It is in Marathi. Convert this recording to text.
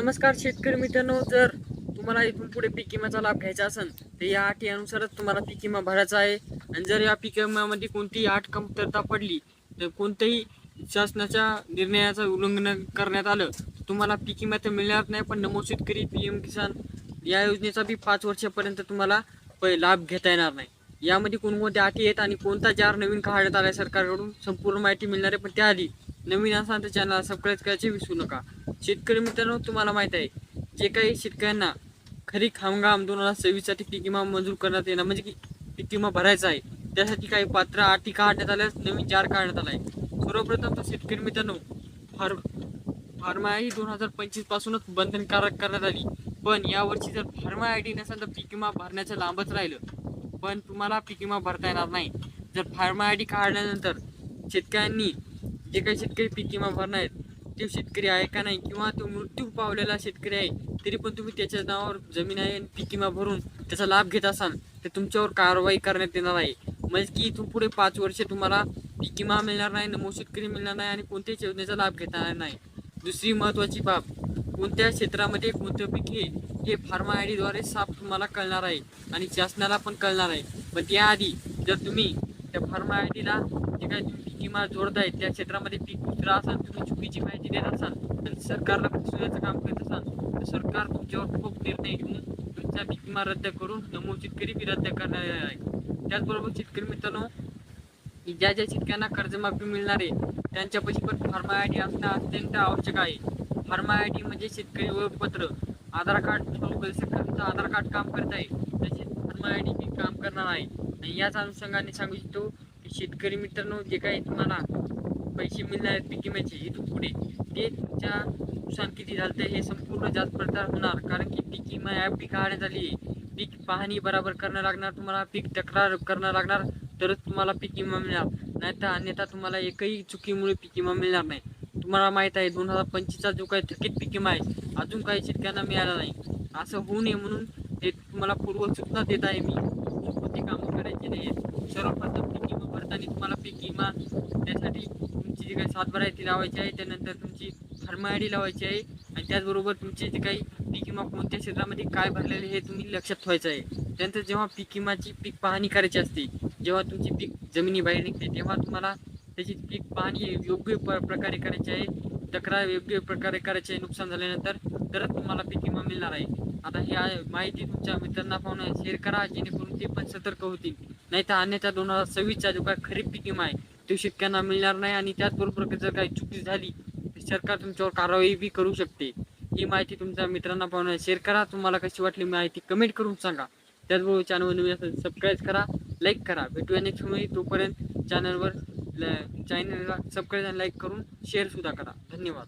नमस्कार शेतकरी मित्रांनो, जर तुम्हाला इथून पुढे पीक विम्याचा लाभ घ्यायचा असेल तर या अटी अनुसारच तुम्हाला पीक विमा भरायचा आहे. आणि जर या पीक विम्यामध्ये कोणतीही अट कमतरता पडली तर कोणत्याही शासनाच्या निर्णयाचं उल्लंघन करण्यात आलं तर तुम्हाला पीक विमा तर मिळणार नाही, पण नमो शेतकरी PM किसान या योजनेचा बी 5 वर्षापर्यंत तुम्हाला लाभ घेता येणार नाही. यामध्ये कोणकोणत्या अटी आहेत आणि कोणता जार नवीन काढण्यात आला आहे सरकारकडून संपूर्ण माहिती मिळणार आहे. पण त्याआधी नवीन असाल तर चॅनलला सबस्क्राईब करायचे विसरू नका. शेतकरी मित्रांनो, तुम्हाला माहीत आहे जे काही शेतकऱ्यांना खरीप हंगाम 2026 साठी पीक विमा मंजूर करण्यात येणार, म्हणजे की पीक विमा भरायचा आहे, त्यासाठी काही पात्र अटी काढण्यात आल्यास नवीन जार काढण्यात आला आहे. सर्वप्रथम तर शेतकरी मित्रांनो, फार्मा ही 2025 पासूनच बंधनकारक करण्यात आली. पण यावर्षी जर फार्मा ID नसेल तर पीक विमा भरण्याचं लांबच राहिलं, पण तुम्हाला पीक विमा भरता येणार नाही. जर फार्मा ID काढल्यानंतर शेतकऱ्यांनी जे काही शेतकरी पीक विमा भरणार आहेत ते शेतकरी आहे का नाही, किंवा तो मृत्यू पावलेला शेतकरी आहे तरी पण तुम्ही त्याच्या नावावर जमीन आहे आणि पीक विमा भरून त्याचा लाभ घेत असाल तर तुमच्यावर कारवाई करण्यात येणार आहे. म्हणजे की इथून पुढे 5 वर्षे तुम्हाला पीक विमा मिळणार नाही, नमो शेतकरी मिळणार नाही आणि कोणत्याच योजनेचा लाभ घेता येणार नाही. दुसरी महत्त्वाची बाब, कोणत्या क्षेत्रामध्ये कोणतं पीक हे फार्मा ID द्वारे साफ तुम्हाला कळणार आहे आणि शासनाला पण कळणार आहे. पण त्याआधी जर तुम्ही त्या फार्मा IDला जे काही तुम्ही पीक विमा जोडताय त्या क्षेत्रामध्ये पीक दुसरं असाल, तुम्ही चुकीची माहिती देत असाल आणि सरकारला फसवण्याचं काम करत असाल तर सरकार तुमच्यावर खूप निर्णय घेऊन तुमचा पीक विमा रद्द करून नमो शेतकरी बी रद्द करणार आहे. त्याचबरोबर शेतकरी मित्रांनो, ज्या शेतकऱ्यांना कर्जमाफी मिळणार आहे त्यांच्यापाशी पण फार्मा ID असणं अत्यंत आवश्यक आहे. फार्मा ID म्हणजे शेतकरी ओळखपत्र. आधार कार्ड तुमचं आधार कार्ड काम करत आहे तसेच फार्मा ID बी काम करणार आहे. आणि याच अनुषंगाने सांगू इच्छितो की शेतकरी मित्रांनो, जे काही तुम्हाला पैसे मिळणार आहेत पीक विम्याचे इथून पुढे ते तुमच्या नुकसान किती झालं हे संपूर्ण जास्त प्रकार होणार, कारण की पीक विमा ॲप बी काढण्यात आली आहे. पीक पाहणी बरोबर करणं लागणार, तुम्हाला पीक तक्रार करणं लागणार तरच तुम्हाला पीक विमा मिळणार, नाहीतर अन्यथा तुम्हाला एकही चुकीमुळे पीक विमा मिळणार नाही. तुम्हाला माहीत आहे 2025चा जो काही थकीत पीक विमा आहे अजून काही शेतकऱ्यांना मिळाला नाही. असं होऊ नये म्हणून ते तुम्हाला पूर्व सूचना देत आहे मी. कोणती कामं करायची नाही आहेत. सर्वप्रथम पीक विमा भरताना तुम्हाला पीक विमा त्यासाठी तुमची जी काही सातबारा आहे ती लावायची आहे, त्यानंतर तुमची फार्मा ID लावायची आहे आणि त्याचबरोबर तुमचे जे काही पीक विमा कोणत्या क्षेत्रामध्ये काय भरलेले हे तुम्ही लक्षात ठेवायचं आहे. त्यानंतर जेव्हा पीक विमाची पीक पाहणी करायची असते, जेव्हा तुमची पीक जमिनीबाहेर निघते तेव्हा तुम्हाला त्याची पीक पाहणी योग्य प्रकारे करायची आहे, तक्रार योग्य प्रकारे करायची आहे. नुकसान झाल्यानंतर तरच तुम्हाला पीक विमा मिळणार आहे. आता ही माहिती तुमच्या मित्रांना पाहून शेअर करा, जेणेकरून ते पण सतर्क होतील. नाही तर अन्यथा 2026चा जो काही खरीप पीक विमा आहे तो शेतकऱ्यांना मिळणार नाही आणि त्याचबरोबर जर काही चुकी झाली तर सरकार तुमच्यावर कारवाई बी करू शकते. ही माहिती तुमच्या मित्रांना पाहून शेअर करा. तुम्हाला कशी वाटली माहिती कमेंट करून सांगा. त्याचबरोबर चॅनलवर नवीन असेल सबस्क्राईब करा, लाईक करा. भेटूया नेक्स्ट वेळी. तोपर्यंत चॅनलला सबस्क्राईब आणि लाईक करून शेअर सुद्धा करा. धन्यवाद.